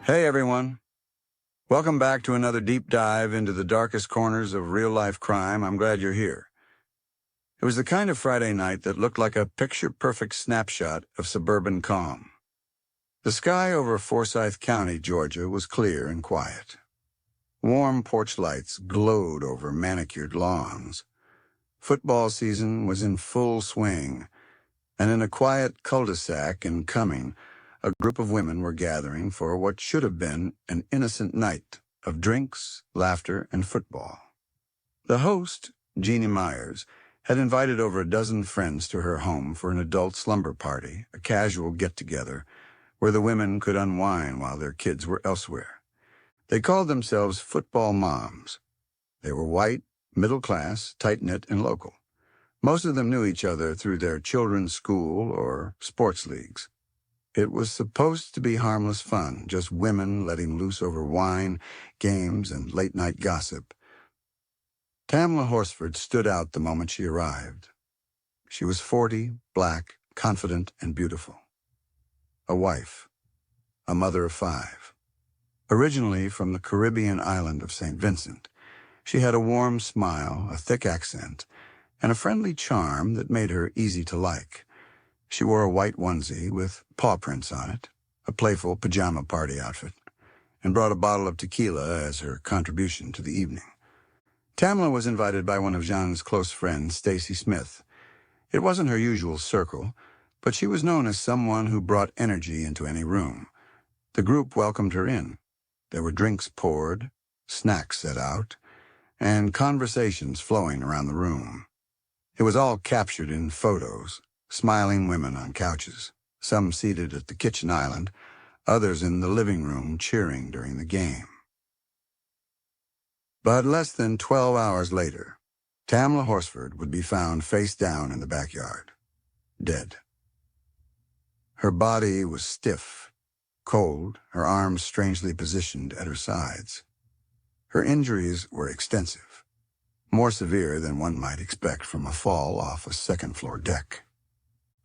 Hey everyone, welcome back to another deep dive into the darkest corners of real-life crime. I'm glad you're here. It was the kind of Friday night that looked like a picture-perfect snapshot of suburban calm. The sky over Forsyth County, Georgia, was clear and quiet. Warm porch lights glowed over manicured lawns. Football season was in full swing, and in a quiet cul-de-sac in Cumming, a group of women were gathering for what should have been an innocent night of drinks, laughter, and football. The host, Jeannie Myers, had invited over a dozen friends to her home for an adult slumber party, a casual get-together, where the women could unwind while their kids were elsewhere. They called themselves football moms. They were white, middle-class, tight-knit, and local. Most of them knew each other through their children's school or sports leagues. It was supposed to be harmless fun, just women letting loose over wine, games, and late-night gossip. Tamla Horsford stood out the moment she arrived. She was 40, black, confident, and beautiful. A wife, a mother of 5. Originally from the Caribbean island of St. Vincent, she had a warm smile, a thick accent, and a friendly charm that made her easy to like. She wore a white onesie with paw prints on it, a playful pajama party outfit, and brought a bottle of tequila as her contribution to the evening. Tamla was invited by one of Jean's close friends, Stacy Smith. It wasn't her usual circle, but she was known as someone who brought energy into any room. The group welcomed her in. There were drinks poured, snacks set out, and conversations flowing around the room. It was all captured in photos. Smiling women on couches, some seated at the kitchen island, others in the living room cheering during the game. But less than 12 hours later, Tamla Horsford would be found face down in the backyard, dead. Her body was stiff, cold, her arms strangely positioned at her sides. Her injuries were extensive, more severe than one might expect from a fall off a second-floor deck.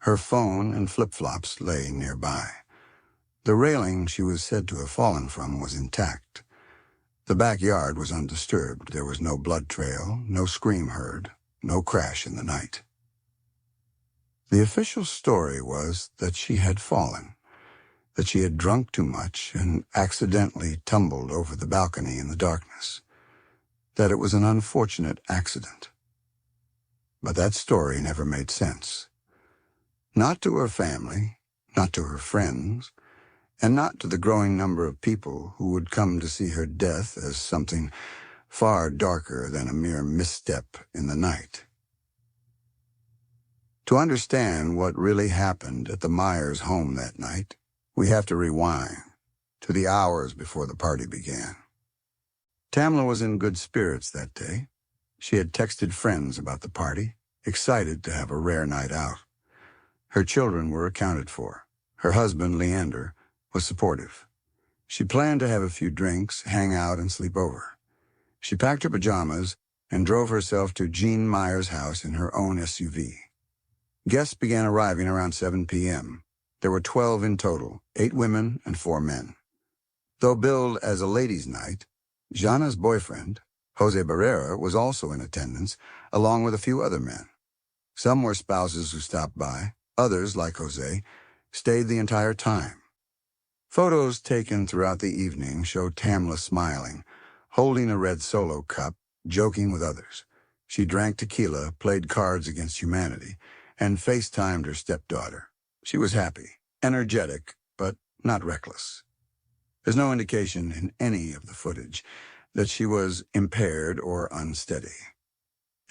Her phone and flip-flops lay nearby. The railing she was said to have fallen from was intact. The backyard was undisturbed. There was no blood trail, no scream heard, no crash in the night. The official story was that she had fallen, that she had drunk too much and accidentally tumbled over the balcony in the darkness, that it was an unfortunate accident. But that story never made sense. Not to her family, not to her friends, and not to the growing number of people who would come to see her death as something far darker than a mere misstep in the night. To understand what really happened at the Myers home that night, we have to rewind to the hours before the party began. Tamla was in good spirits that day. She had texted friends about the party, excited to have a rare night out. Her children were accounted for. Her husband, Leander, was supportive. She planned to have a few drinks, hang out, and sleep over. She packed her pajamas and drove herself to Jean Myers' house in her own SUV. Guests began arriving around 7 p.m. There were 12 in total, 8 women and 4 men. Though billed as a ladies' night, Jana's boyfriend, Jose Barrera, was also in attendance, along with a few other men. Some were spouses who stopped by. Others, like Jose, stayed the entire time. Photos taken throughout the evening showed Tamla smiling, holding a red Solo cup, joking with others. She drank tequila, played Cards Against Humanity, and FaceTimed her stepdaughter. She was happy, energetic, but not reckless. There's no indication in any of the footage that she was impaired or unsteady.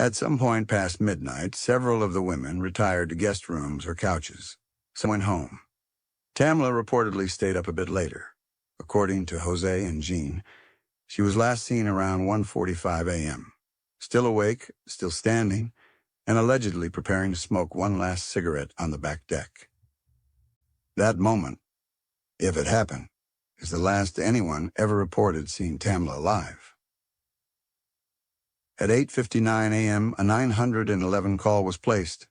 At some point past midnight, several of the women retired to guest rooms or couches. Some went home. Tamla reportedly stayed up a bit later. According to Jose and Jean, she was last seen around 1:45 a.m., still awake, still standing, and allegedly preparing to smoke one last cigarette on the back deck. That moment, if it happened, is the last anyone ever reported seeing Tamla alive. At 8:59 a.m., a 911 call was placed.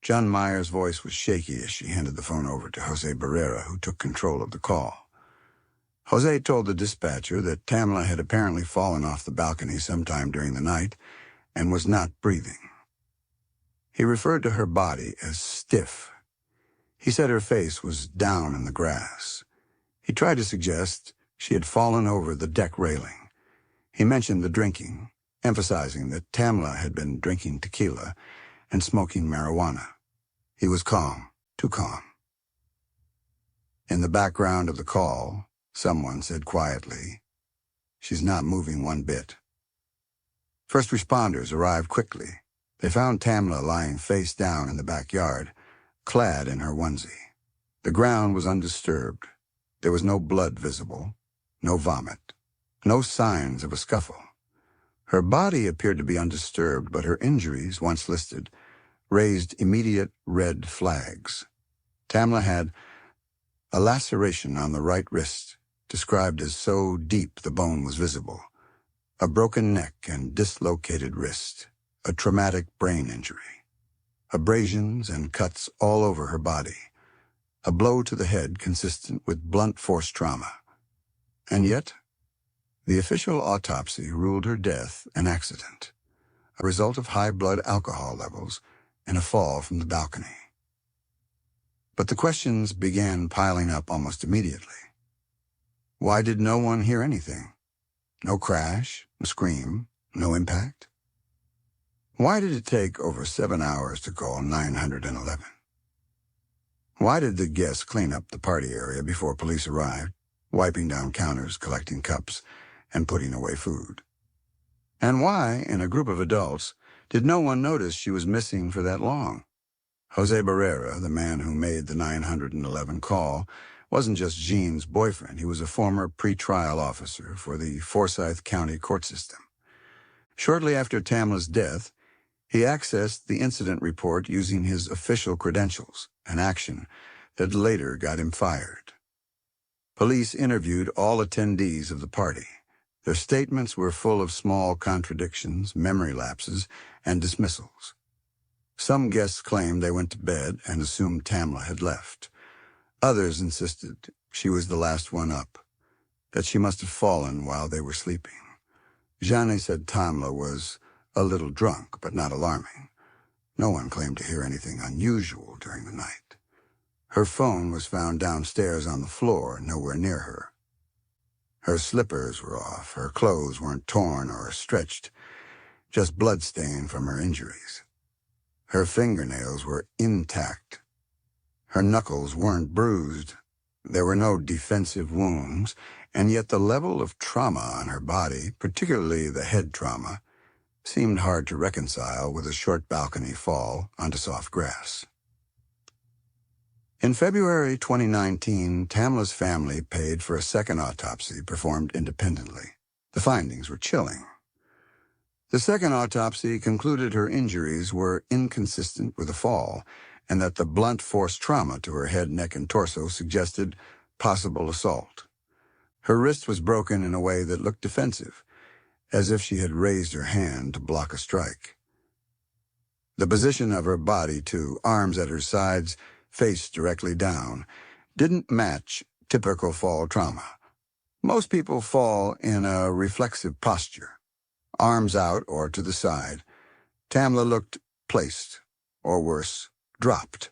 John Myers' voice was shaky as she handed the phone over to Jose Barrera, who took control of the call. Jose told the dispatcher that Tamla had apparently fallen off the balcony sometime during the night and was not breathing. He referred to her body as stiff. He said her face was down in the grass. He tried to suggest she had fallen over the deck railing. He mentioned the drinking, emphasizing that Tamla had been drinking tequila and smoking marijuana. He was calm, too calm. In the background of the call, someone said quietly, "She's not moving one bit." First responders arrived quickly. They found Tamla lying face down in the backyard, clad in her onesie. The ground was undisturbed. There was no blood visible, no vomit, no signs of a scuffle. Her body appeared to be undisturbed, but her injuries, once listed, raised immediate red flags. Tamla had a laceration on the right wrist, described as so deep the bone was visible, a broken neck and dislocated wrist, a traumatic brain injury, abrasions and cuts all over her body, a blow to the head consistent with blunt force trauma. And yet, the official autopsy ruled her death an accident, a result of high blood alcohol levels and a fall from the balcony. But the questions began piling up almost immediately. Why did no one hear anything? No crash, no scream, no impact? Why did it take over 7 hours to call 911? Why did the guests clean up the party area before police arrived, wiping down counters, collecting cups, and putting away food? And why, in a group of adults, did no one notice she was missing for that long? Jose Barrera, the man who made the 911 call, wasn't just Jean's boyfriend. He was a former pretrial officer for the Forsyth County court system. Shortly after Tamla's death, he accessed the incident report using his official credentials, an action that later got him fired. Police interviewed all attendees of the party. Their statements were full of small contradictions, memory lapses, and dismissals. Some guests claimed they went to bed and assumed Tamla had left. Others insisted she was the last one up, that she must have fallen while they were sleeping. Jeanne said Tamla was a little drunk, but not alarming. No one claimed to hear anything unusual during the night. Her phone was found downstairs on the floor, nowhere near her. Her slippers were off, her clothes weren't torn or stretched, just bloodstained from her injuries. Her fingernails were intact. Her knuckles weren't bruised. There were no defensive wounds, and yet the level of trauma on her body, particularly the head trauma, seemed hard to reconcile with a short balcony fall onto soft grass. In February 2019, Tamla's family paid for a second autopsy performed independently. The findings were chilling. The second autopsy concluded her injuries were inconsistent with a fall, and that the blunt force trauma to her head, neck, and torso suggested possible assault. Her wrist was broken in a way that looked defensive, as if she had raised her hand to block a strike. The position of her body, too, arms at her sides, face directly down, didn't match typical fall trauma. Most people fall in a reflexive posture, arms out or to the side. Tamla looked placed, or worse, dropped.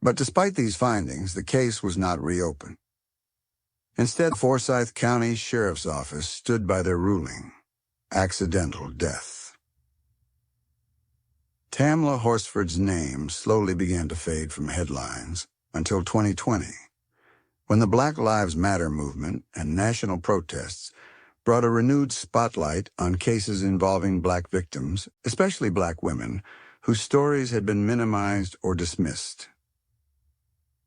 But despite these findings, the case was not reopened. Instead, the Forsyth County Sheriff's Office stood by their ruling: accidental death. Tamla Horsford's name slowly began to fade from headlines until 2020, when the Black Lives Matter movement and national protests brought a renewed spotlight on cases involving black victims, especially black women, whose stories had been minimized or dismissed.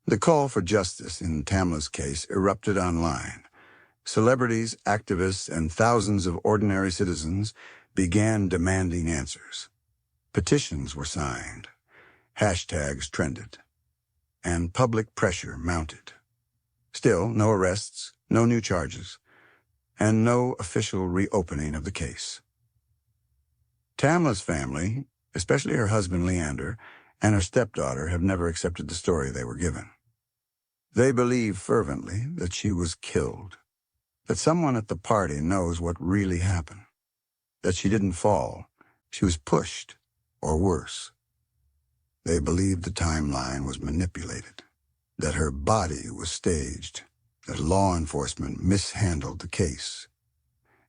The call for justice in Tamla's case erupted online. Celebrities, activists, and thousands of ordinary citizens began demanding answers. Petitions were signed, hashtags trended, and public pressure mounted. Still, no arrests, no new charges, and no official reopening of the case. Tamla's family, especially her husband Leander, and her stepdaughter have never accepted the story they were given. They believe fervently that she was killed, that someone at the party knows what really happened, that she didn't fall, she was pushed, or worse. They believe the timeline was manipulated, that her body was staged, that law enforcement mishandled the case,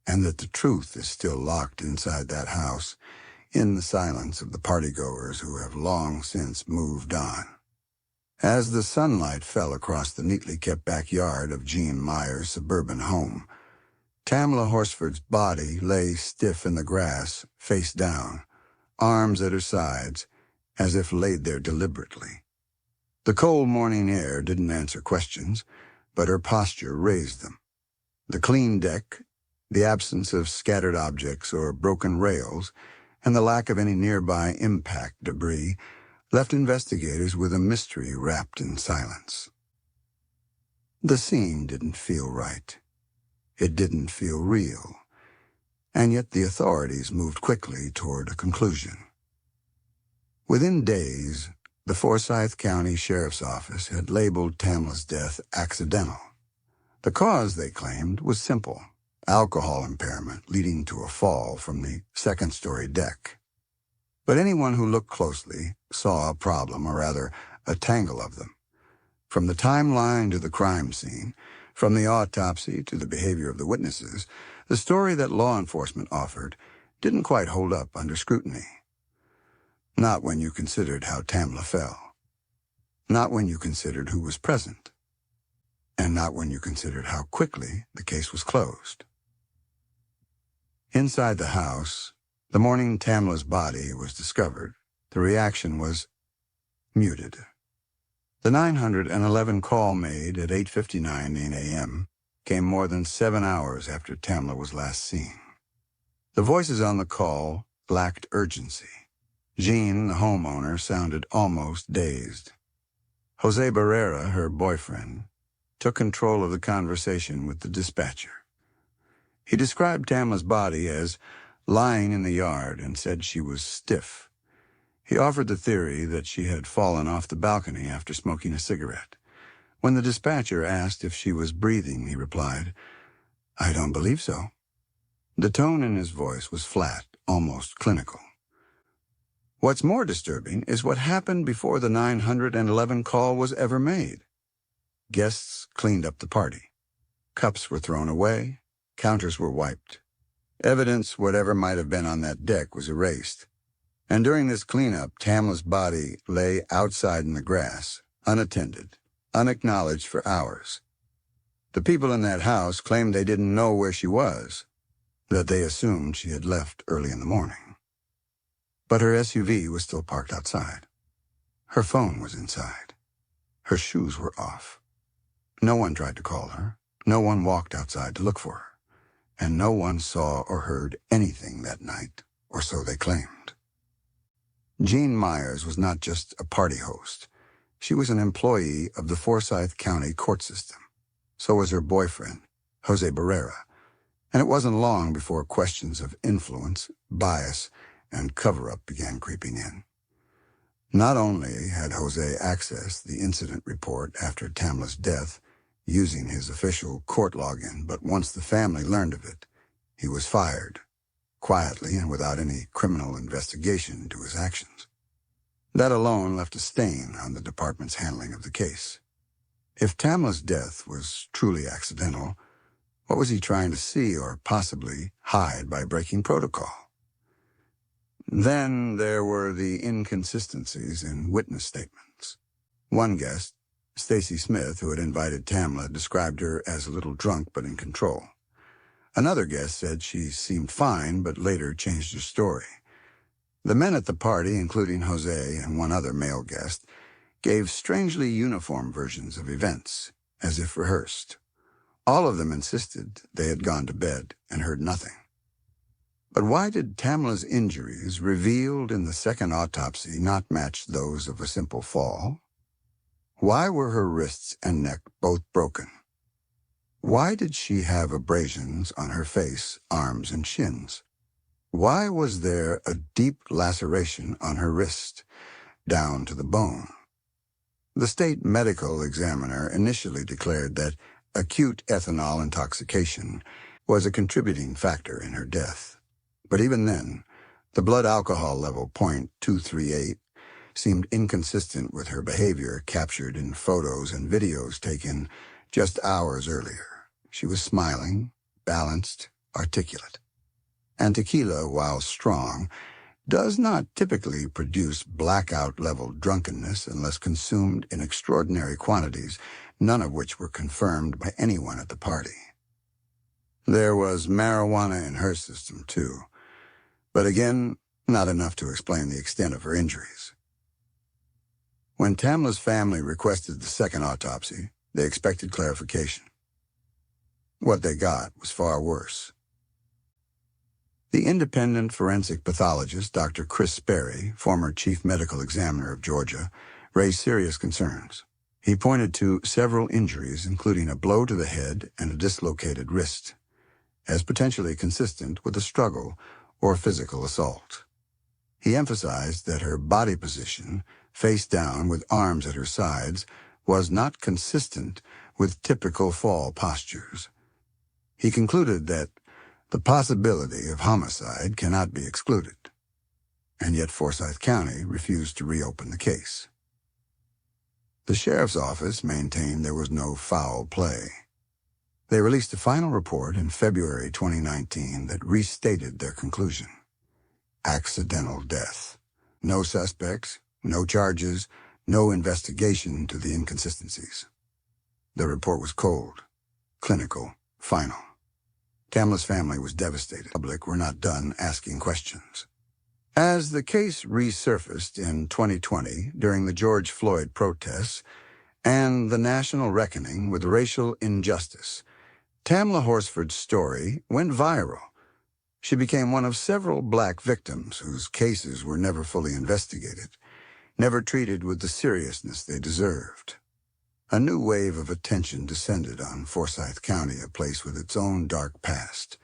and that the truth is still locked inside that house in the silence of the partygoers who have long since moved on. As the sunlight fell across the neatly kept backyard of Jean Meyer's suburban home, Tamla Horsford's body lay stiff in the grass, face down, arms at her sides, as if laid there deliberately. The cold morning air didn't answer questions, but her posture raised them. The clean deck, the absence of scattered objects or broken rails, and the lack of any nearby impact debris left investigators with a mystery wrapped in silence. The scene didn't feel right. It didn't feel real. And yet the authorities moved quickly toward a conclusion. Within days, the Forsyth County Sheriff's Office had labeled Tamla's death accidental. The cause, they claimed, was simple: alcohol impairment leading to a fall from the second-story deck. But anyone who looked closely saw a problem, or rather, a tangle of them. From the timeline to the crime scene, from the autopsy to the behavior of the witnesses, the story that law enforcement offered didn't quite hold up under scrutiny. Not when you considered how Tamla fell. Not when you considered who was present. And not when you considered how quickly the case was closed. Inside the house, the morning Tamla's body was discovered, the reaction was muted. The 911 call made at 8:59 a.m. came more than 7 hours after Tamla was last seen. The voices on the call lacked urgency. Jean, the homeowner, sounded almost dazed. Jose Barrera, her boyfriend, took control of the conversation with the dispatcher. He described Tamla's body as lying in the yard and said she was stiff. He offered the theory that she had fallen off the balcony after smoking a cigarette. When the dispatcher asked if she was breathing, he replied, "I don't believe so." The tone in his voice was flat, almost clinical. What's more disturbing is what happened before the 911 call was ever made. Guests cleaned up the party. Cups were thrown away. Counters were wiped. Evidence, whatever might have been on that deck, was erased. And during this cleanup, Tamla's body lay outside in the grass, unattended, unacknowledged for hours. The people in that house claimed they didn't know where she was, that they assumed she had left early in the morning. But her SUV was still parked outside. Her phone was inside. Her shoes were off. No one tried to call her. No one walked outside to look for her. And no one saw or heard anything that night, or so they claimed. Jean Myers was not just a party host. She was an employee of the Forsyth County court system. So was her boyfriend, Jose Barrera. And it wasn't long before questions of influence, bias, and cover-up began creeping in. Not only had Jose accessed the incident report after Tamla's death using his official court login, but once the family learned of it, he was fired, quietly and without any criminal investigation into his actions. That alone left a stain on the department's handling of the case. If Tamla's death was truly accidental, what was he trying to see or possibly hide by breaking protocol? Then there were the inconsistencies in witness statements. One guest, Stacy Smith, who had invited Tamla, described her as a little drunk but in control. Another guest said she seemed fine but later changed her story. The men at the party, including Jose and one other male guest, gave strangely uniform versions of events, as if rehearsed. All of them insisted they had gone to bed and heard nothing. But why did Tamla's injuries, revealed in the second autopsy, not match those of a simple fall? Why were her wrists and neck both broken? Why did she have abrasions on her face, arms, and shins? Why was there a deep laceration on her wrist, down to the bone? The state medical examiner initially declared that acute ethanol intoxication was a contributing factor in her death. But even then, the blood alcohol level .238 seemed inconsistent with her behavior captured in photos and videos taken just hours earlier. She was smiling, balanced, articulate. And tequila, while strong, does not typically produce blackout-level drunkenness unless consumed in extraordinary quantities, none of which were confirmed by anyone at the party. There was marijuana in her system, too, but again, not enough to explain the extent of her injuries. When Tamla's family requested the second autopsy, they expected clarification. What they got was far worse. The independent forensic pathologist, Dr. Chris Sperry, former chief medical examiner of Georgia, raised serious concerns. He pointed to several injuries, including a blow to the head and a dislocated wrist, as potentially consistent with a struggle or physical assault. He emphasized that her body position, face down with arms at her sides, was not consistent with typical fall postures. He concluded that the possibility of homicide cannot be excluded, and yet Forsyth County refused to reopen the case. The sheriff's office maintained there was no foul play. They released a final report in February 2019 that restated their conclusion. Accidental death. No suspects, no charges, no investigation into the inconsistencies. The report was cold, clinical, final. Tamla's family was devastated. The public were not done asking questions. As the case resurfaced in 2020 during the George Floyd protests and the national reckoning with racial injustice, Tamla Horsford's story went viral. She became one of several black victims whose cases were never fully investigated, never treated with the seriousness they deserved. A new wave of attention descended on Forsyth County, a place with its own dark past.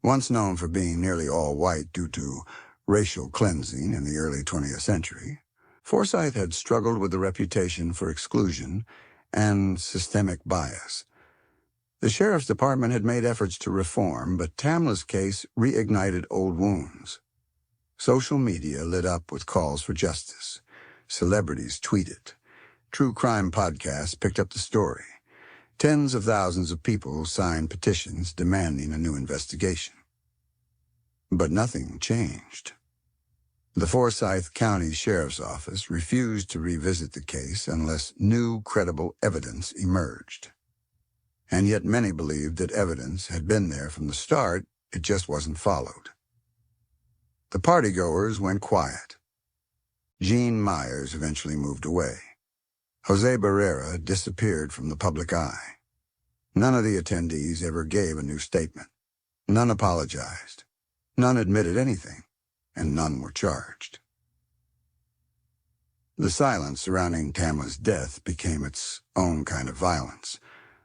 Once known for being nearly all white due to racial cleansing in the early 20th century, Forsyth had struggled with the reputation for exclusion and systemic bias. The sheriff's department had made efforts to reform, but Tamla's case reignited old wounds. Social media lit up with calls for justice. Celebrities tweeted. True crime podcasts picked up the story. Tens of thousands of people signed petitions demanding a new investigation. But nothing changed. The Forsyth County Sheriff's Office refused to revisit the case unless new, credible evidence emerged. And yet many believed that evidence had been there from the start, it just wasn't followed. The partygoers went quiet. Jean Myers eventually moved away. Jose Barrera disappeared from the public eye. None of the attendees ever gave a new statement. None apologized. None admitted anything, and none were charged. The silence surrounding Tamla's death became its own kind of violence,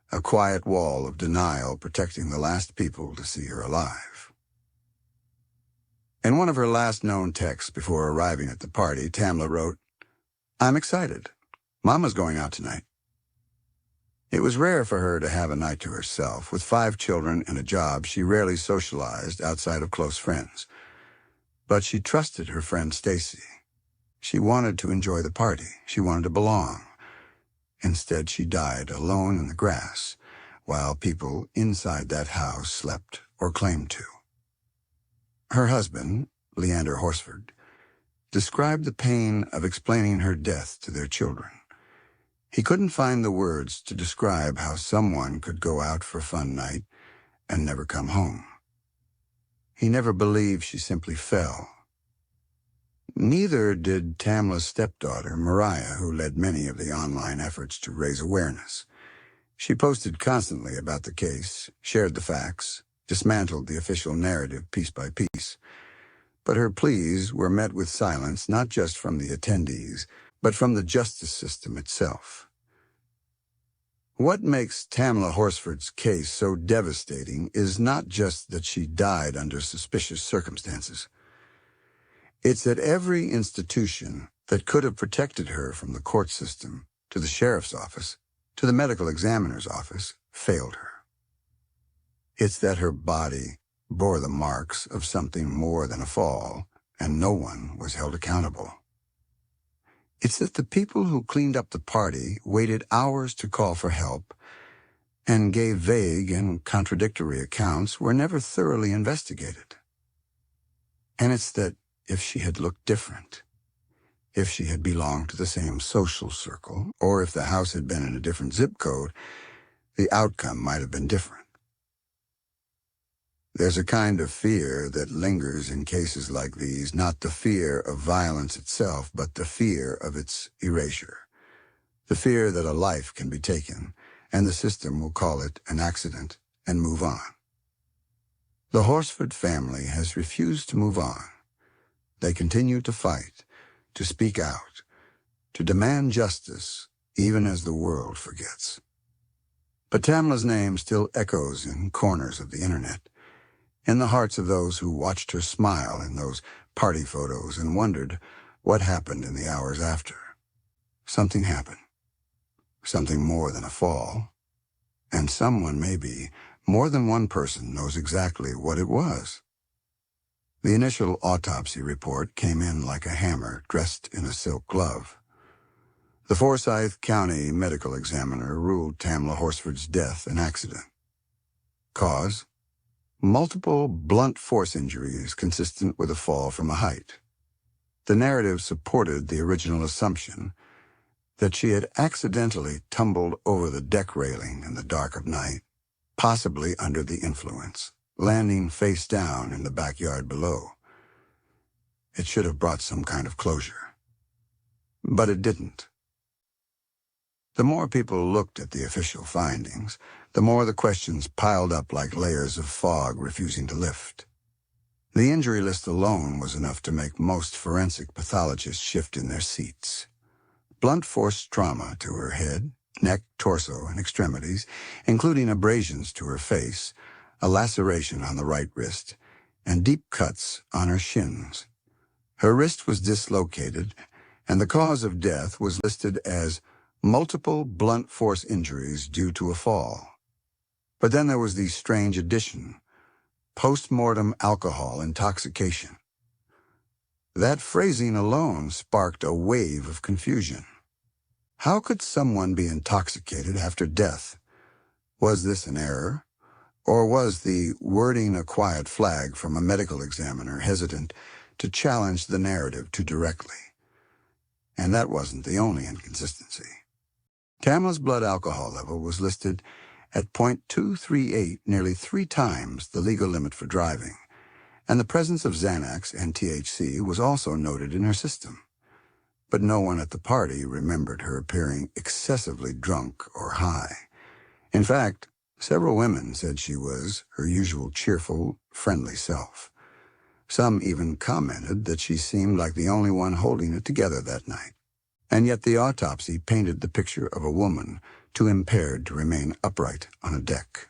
a quiet wall of denial protecting the last people to see her alive. In one of her last known texts before arriving at the party, Tamla wrote, "I'm excited. Mama's going out tonight." It was rare for her to have a night to herself. With 5 children and a job, she rarely socialized outside of close friends. But she trusted her friend Stacy. She wanted to enjoy the party. She wanted to belong. Instead, she died alone in the grass, while people inside that house slept or claimed to. Her husband, Leander Horsford, described the pain of explaining her death to their children. He couldn't find the words to describe how someone could go out for a fun night and never come home. He never believed she simply fell. Neither did Tamla's stepdaughter, Mariah, who led many of the online efforts to raise awareness. She posted constantly about the case, shared the facts, dismantled the official narrative piece by piece. But her pleas were met with silence, not just from the attendees, but from the justice system itself. What makes Tamla Horsford's case so devastating is not just that she died under suspicious circumstances. It's that every institution, that could have protected her from the court system, to the sheriff's office, to the medical examiner's office, failed her. It's that her body bore the marks of something more than a fall, and no one was held accountable. It's that the people who cleaned up the party waited hours to call for help and gave vague and contradictory accounts were never thoroughly investigated. And it's that if she had looked different, if she had belonged to the same social circle, or if the house had been in a different zip code, the outcome might have been different. There's a kind of fear that lingers in cases like these, not the fear of violence itself, but the fear of its erasure. The fear that a life can be taken, and the system will call it an accident and move on. The Horsford family has refused to move on. They continue to fight, to speak out, to demand justice, even as the world forgets. But Tamla's name still echoes in corners of the internet, in the hearts of those who watched her smile in those party photos and wondered what happened in the hours after. Something happened. Something more than a fall. And someone, maybe more than one person, knows exactly what it was. The initial autopsy report came in like a hammer dressed in a silk glove. The Forsyth County medical examiner ruled Tamla Horsford's death an accident. Cause? Multiple blunt force injuries consistent with a fall from a height. The narrative supported the original assumption that she had accidentally tumbled over the deck railing in the dark of night, possibly under the influence, landing face down in the backyard below. It should have brought some kind of closure. But it didn't. The more people looked at the official findings, the more the questions piled up like layers of fog refusing to lift. The injury list alone was enough to make most forensic pathologists shift in their seats. Blunt force trauma to her head, neck, torso, and extremities, including abrasions to her face, a laceration on the right wrist, and deep cuts on her shins. Her wrist was dislocated, and the cause of death was listed as multiple blunt force injuries due to a fall. But then there was the strange addition, post-mortem alcohol intoxication. That phrasing alone sparked a wave of confusion. How could someone be intoxicated after death? Was this an error? Or was the wording a quiet flag from a medical examiner hesitant to challenge the narrative too directly? And that wasn't the only inconsistency. Tamla's blood alcohol level was listed at .238, nearly 3 times the legal limit for driving, and the presence of Xanax and THC was also noted in her system. But no one at the party remembered her appearing excessively drunk or high. In fact, several women said she was her usual cheerful, friendly self. Some even commented that she seemed like the only one holding it together that night. And yet the autopsy painted the picture of a woman too impaired to remain upright on a deck.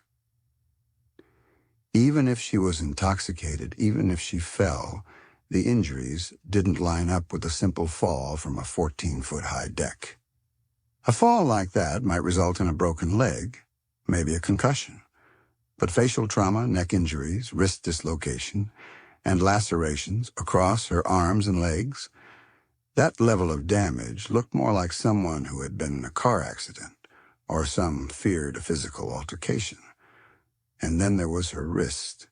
Even if she was intoxicated, even if she fell, the injuries didn't line up with a simple fall from a 14-foot-high deck. A fall like that might result in a broken leg, maybe a concussion. But facial trauma, neck injuries, wrist dislocation, and lacerations across her arms and legs, that level of damage looked more like someone who had been in a car accident or some feared physical altercation. And then there was her wrist.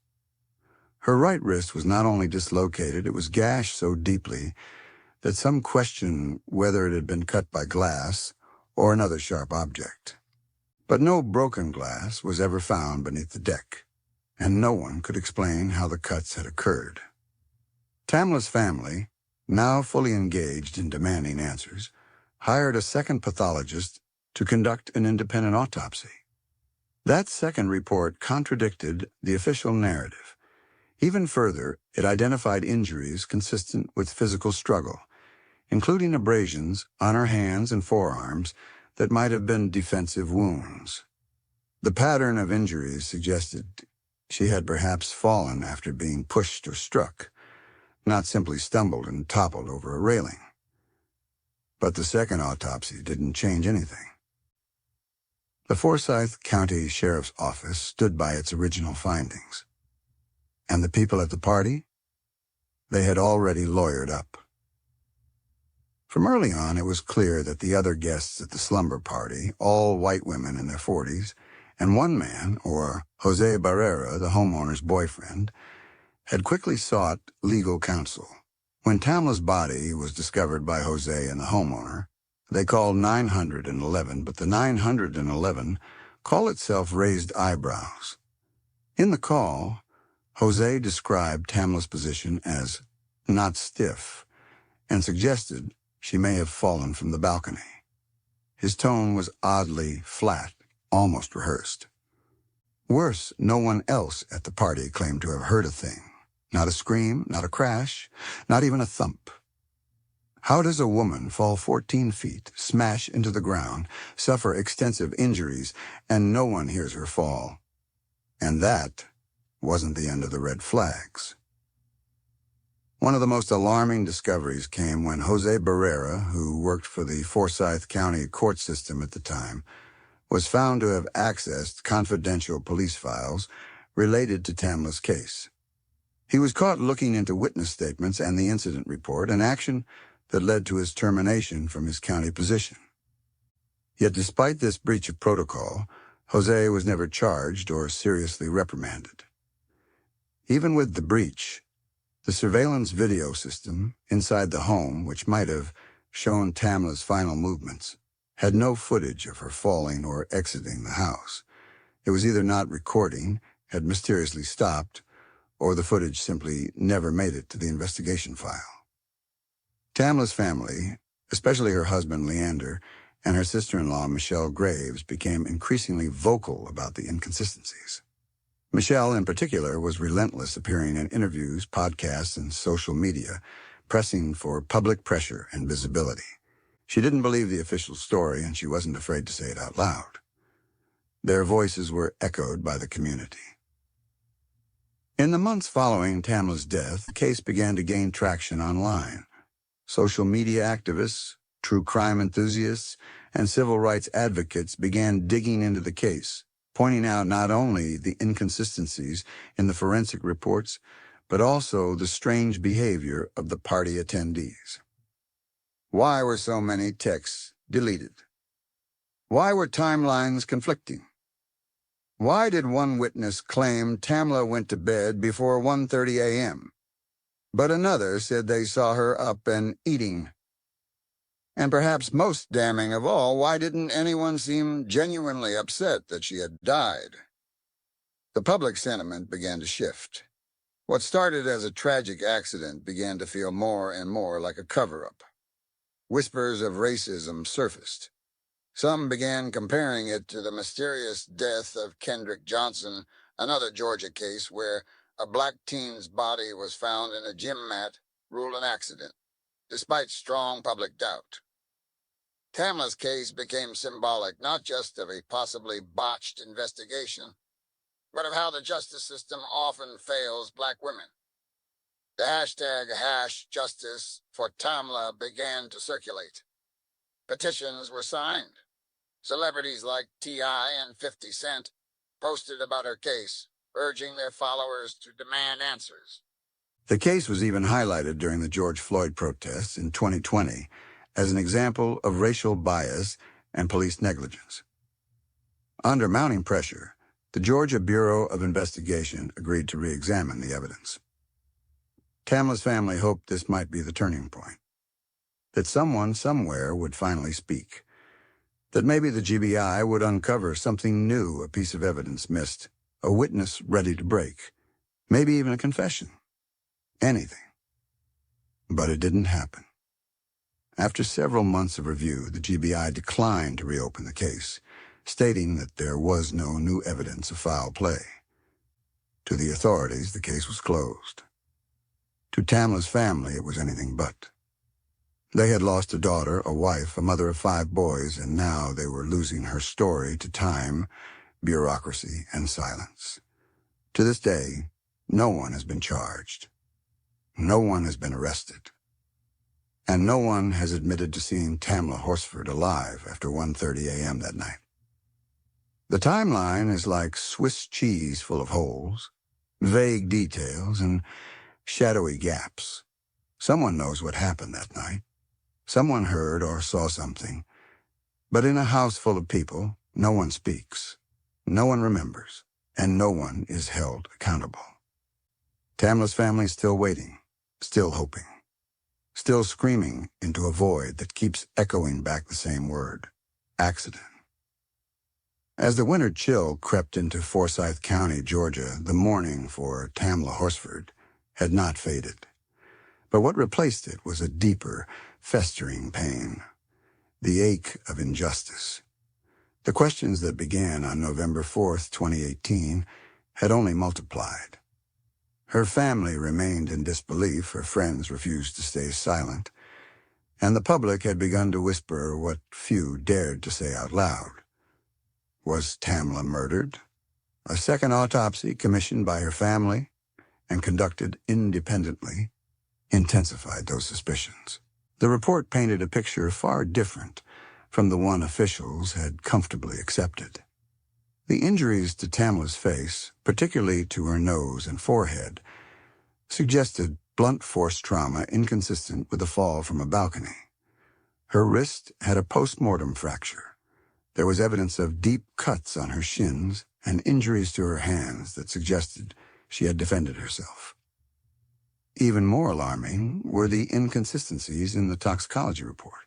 Her right wrist was not only dislocated, it was gashed so deeply that some questioned whether it had been cut by glass or another sharp object. But no broken glass was ever found beneath the deck, and no one could explain how the cuts had occurred. Tamla's family, now fully engaged in demanding answers, hired a second pathologist to conduct an independent autopsy. That second report contradicted the official narrative. Even further, it identified injuries consistent with physical struggle, including abrasions on her hands and forearms that might have been defensive wounds. The pattern of injuries suggested she had perhaps fallen after being pushed or struck, not simply stumbled and toppled over a railing. But the second autopsy didn't change anything. The Forsyth County Sheriff's Office stood by its original findings. And the people at the party? They had already lawyered up. From early on, it was clear that the other guests at the slumber party, all white women in their 40s, and one man, or Jose Barrera, the homeowner's boyfriend, had quickly sought legal counsel. When Tamla's body was discovered by Jose and the homeowner, they called 911, but the 911 call itself raised eyebrows. In the call, Jose described Tamla's position as not stiff and suggested she may have fallen from the balcony. His tone was oddly flat, almost rehearsed. Worse, no one else at the party claimed to have heard a thing. Not a scream, not a crash, not even a thump. How does a woman fall 14 feet, smash into the ground, suffer extensive injuries, and no one hears her fall? And that wasn't the end of the red flags. One of the most alarming discoveries came when Jose Barrera, who worked for the Forsyth County court system at the time, was found to have accessed confidential police files related to Tamla's case. He was caught looking into witness statements and the incident report, an action that led to his termination from his county position. Yet despite this breach of protocol, Jose was never charged or seriously reprimanded. Even with the breach, the surveillance video system inside the home, which might have shown Tamla's final movements, had no footage of her falling or exiting the house. It was either not recording, had mysteriously stopped, or the footage simply never made it to the investigation file. Tamla's family, especially her husband Leander and her sister-in-law Michelle Graves, became increasingly vocal about the inconsistencies. Michelle, in particular, was relentless, appearing in interviews, podcasts, and social media, pressing for public pressure and visibility. She didn't believe the official story, and she wasn't afraid to say it out loud. Their voices were echoed by the community. In the months following Tamla's death, the case began to gain traction online. Social media activists, true crime enthusiasts, and civil rights advocates began digging into the case, pointing out not only the inconsistencies in the forensic reports, but also the strange behavior of the party attendees. Why were so many texts deleted? Why were timelines conflicting? Why did one witness claim Tamla went to bed before 1:30 a.m., but another said they saw her up and eating? And perhaps most damning of all, why didn't anyone seem genuinely upset that she had died? The public sentiment began to shift. What started as a tragic accident began to feel more and more like a cover-up. Whispers of racism surfaced. Some began comparing it to the mysterious death of Kendrick Johnson, another Georgia case where a black teen's body was found in a gym mat, ruled an accident, despite strong public doubt. Tamla's case became symbolic not just of a possibly botched investigation, but of how the justice system often fails black women. The hashtag #justice for Tamla began to circulate. Petitions were signed. Celebrities like T.I. and 50 Cent posted about her case, urging their followers to demand answers. The case was even highlighted during the George Floyd protests in 2020 as an example of racial bias and police negligence. Under mounting pressure, the Georgia Bureau of Investigation agreed to re-examine the evidence. Tamla's family hoped this might be the turning point, that someone somewhere would finally speak, that maybe the GBI would uncover something new, a piece of evidence missed, a witness ready to break, maybe even a confession, anything. But it didn't happen. After several months of review, the GBI declined to reopen the case, stating that there was no new evidence of foul play. To the authorities, the case was closed. To Tamla's family, it was anything but. They had lost a daughter, a wife, a mother of 5 boys, and now they were losing her story to time, bureaucracy, and silence. To this day, no one has been charged. No one has been arrested. and no one has admitted to seeing Tamla Horsford alive after 1:30 a.m. that night. The timeline is like Swiss cheese full of holes, vague details, and shadowy gaps. Someone knows what happened that night. Someone heard or saw something. But in a house full of people, no one speaks, no one remembers, and no one is held accountable. Tamla's family is still waiting, still hoping, still screaming into a void that keeps echoing back the same word: accident. As the winter chill crept into Forsyth County, Georgia, the mourning for Tamla Horsford had not faded. But what replaced it was a deeper, festering pain, the ache of injustice. The questions that began on November 4th, 2018, had only multiplied. Her family remained in disbelief, her friends refused to stay silent, and the public had begun to whisper what few dared to say out loud. Was Tamla murdered? A second autopsy, commissioned by her family and conducted independently, intensified those suspicions. The report painted a picture far different from the one officials had comfortably accepted. The injuries to Tamla's face, particularly to her nose and forehead, suggested blunt force trauma inconsistent with a fall from a balcony. Her wrist had a post-mortem fracture. There was evidence of deep cuts on her shins and injuries to her hands that suggested she had defended herself. Even more alarming were the inconsistencies in the toxicology report.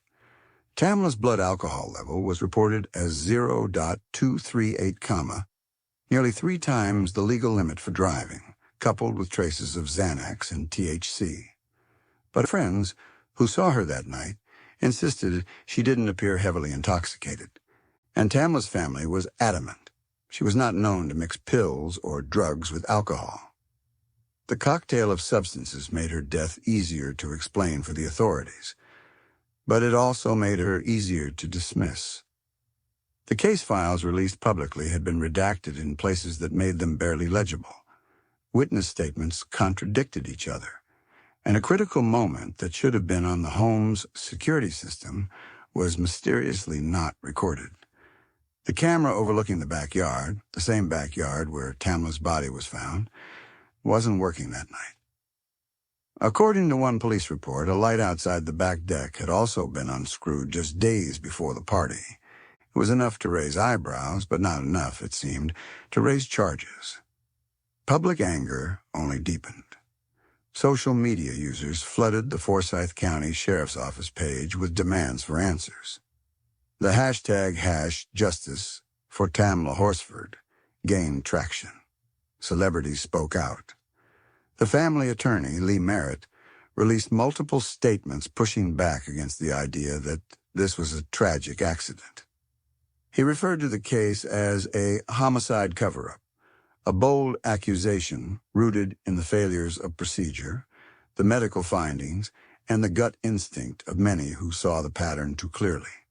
Tamla's blood alcohol level was reported as 0.238, nearly 3 times the legal limit for driving, coupled with traces of Xanax and THC. But friends who saw her that night insisted she didn't appear heavily intoxicated, and Tamla's family was adamant she was not known to mix pills or drugs with alcohol. The cocktail of substances made her death easier to explain for the authorities, but it also made her easier to dismiss. The case files released publicly had been redacted in places that made them barely legible. Witness statements contradicted each other, and a critical moment that should have been on the home's security system was mysteriously not recorded. The camera overlooking the backyard, the same backyard where Tamla's body was found, wasn't working that night. According to one police report, a light outside the back deck had also been unscrewed just days before the party. It was enough to raise eyebrows, but not enough, it seemed, to raise charges. Public anger only deepened. Social media users flooded the Forsyth County Sheriff's Office page with demands for answers. The hashtag #Justice for Tamla Horsford gained traction. Celebrities spoke out. The family attorney, Lee Merritt, released multiple statements pushing back against the idea that this was a tragic accident. He referred to the case as a homicide cover-up, a bold accusation rooted in the failures of procedure, the medical findings, and the gut instinct of many who saw the pattern too clearly.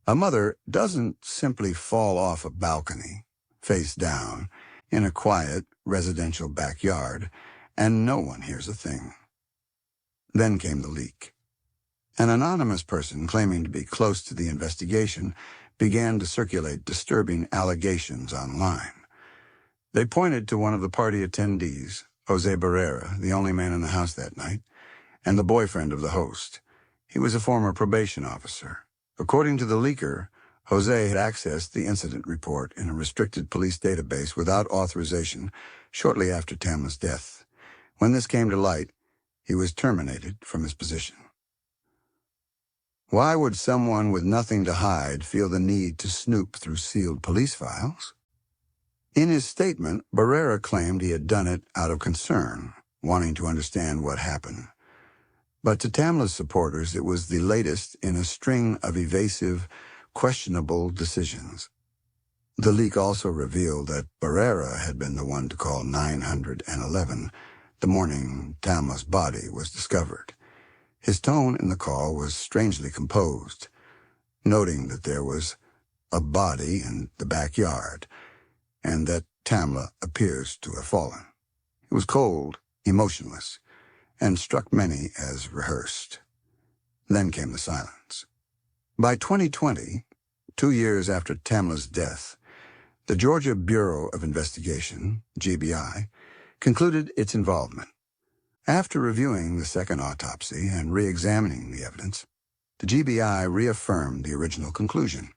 A mother doesn't simply fall off a balcony, face down, in a quiet residential backyard, and no one hears a thing. Then came the leak. An anonymous person claiming to be close to the investigation began to circulate disturbing allegations online. They pointed to one of the party attendees, Jose Barrera, the only man in the house that night, and the boyfriend of the host. He was a former probation officer. According to the leaker, Jose had accessed the incident report in a restricted police database without authorization shortly after Tamla's death. When this came to light, he was terminated from his position. Why would someone with nothing to hide feel the need to snoop through sealed police files? In his statement, Barrera claimed he had done it out of concern, wanting to understand what happened. But to Tamla's supporters, it was the latest in a string of evasive, questionable decisions. The leak also revealed that Barrera had been the one to call 911 the morning Tamla's body was discovered. His tone in the call was strangely composed, noting that there was a body in the backyard and that Tamla appears to have fallen. It was cold, emotionless, and struck many as rehearsed. Then came the silence. By 2020, 2 years after Tamla's death, the Georgia Bureau of Investigation, GBI, concluded its involvement. After reviewing the second autopsy and re-examining the evidence, the GBI reaffirmed the original conclusion.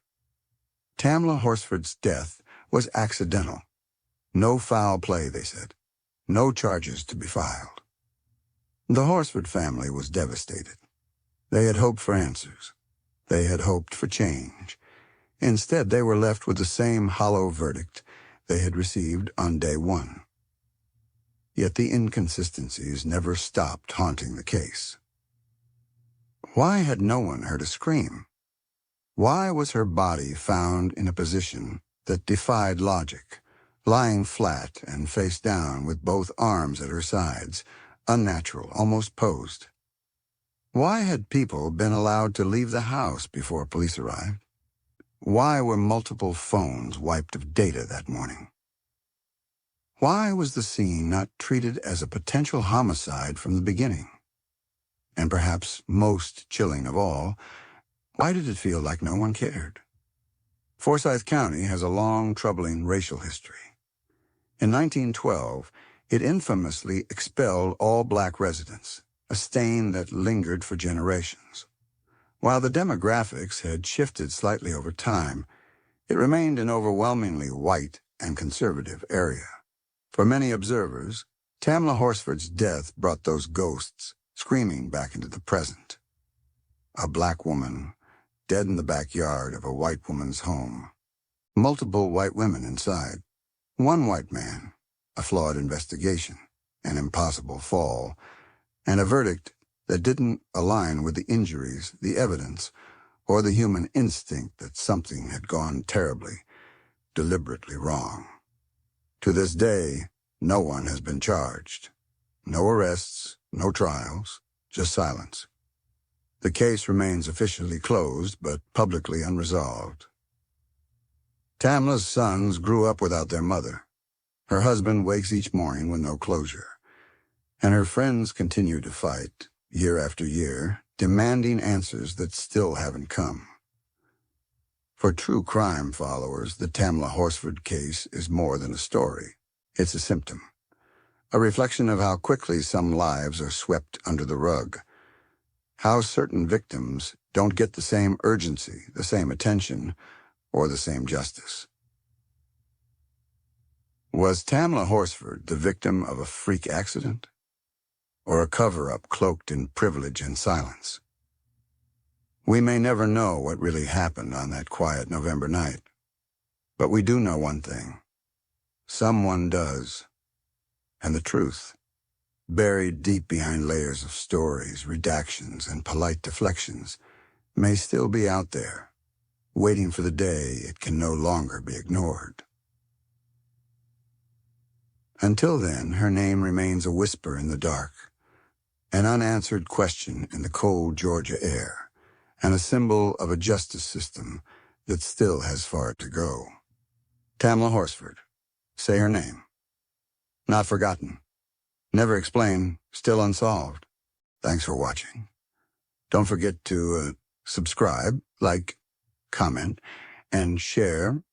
Tamla Horsford's death was accidental. No foul play, they said. No charges to be filed. The Horsford family was devastated. They had hoped for answers. They had hoped for change. Instead, they were left with the same hollow verdict they had received on day one. Yet the inconsistencies never stopped haunting the case. Why had no one heard a scream? Why was her body found in a position that defied logic, lying flat and face down with both arms at her sides, unnatural, almost posed? Why had people been allowed to leave the house before police arrived? Why were multiple phones wiped of data that morning? Why was the scene not treated as a potential homicide from the beginning? And perhaps most chilling of all, why did it feel like no one cared? Forsyth County has a long, troubling racial history. In 1912, it infamously expelled all black residents, a stain that lingered for generations. While the demographics had shifted slightly over time, it remained an overwhelmingly white and conservative area. For many observers, Tamla Horsford's death brought those ghosts screaming back into the present. A black woman, dead in the backyard of a white woman's home. Multiple white women inside. One white man, a flawed investigation, an impossible fall, and a verdict that didn't align with the injuries, the evidence, or the human instinct that something had gone terribly, deliberately wrong. To this day, no one has been charged. No arrests, no trials, just silence. The case remains officially closed, but publicly unresolved. Tamla's sons grew up without their mother. Her husband wakes each morning with no closure. And her friends continue to fight, year after year, demanding answers that still haven't come. For true crime followers, the Tamla Horsford case is more than a story. It's a symptom. A reflection of how quickly some lives are swept under the rug. How certain victims don't get the same urgency, the same attention, or the same justice. Was Tamla Horsford the victim of a freak accident? Or a cover-up cloaked in privilege and silence? We may never know what really happened on that quiet November night. But we do know one thing. Someone does. And the truth, buried deep behind layers of stories, redactions, and polite deflections, may still be out there, waiting for the day it can no longer be ignored. Until then, her name remains a whisper in the dark, an unanswered question in the cold Georgia air, and a symbol of a justice system that still has far to go. Tamla Horsford. Say her name. Not forgotten. Never explained. Still unsolved. Thanks for watching. Don't forget to subscribe, like, comment, and share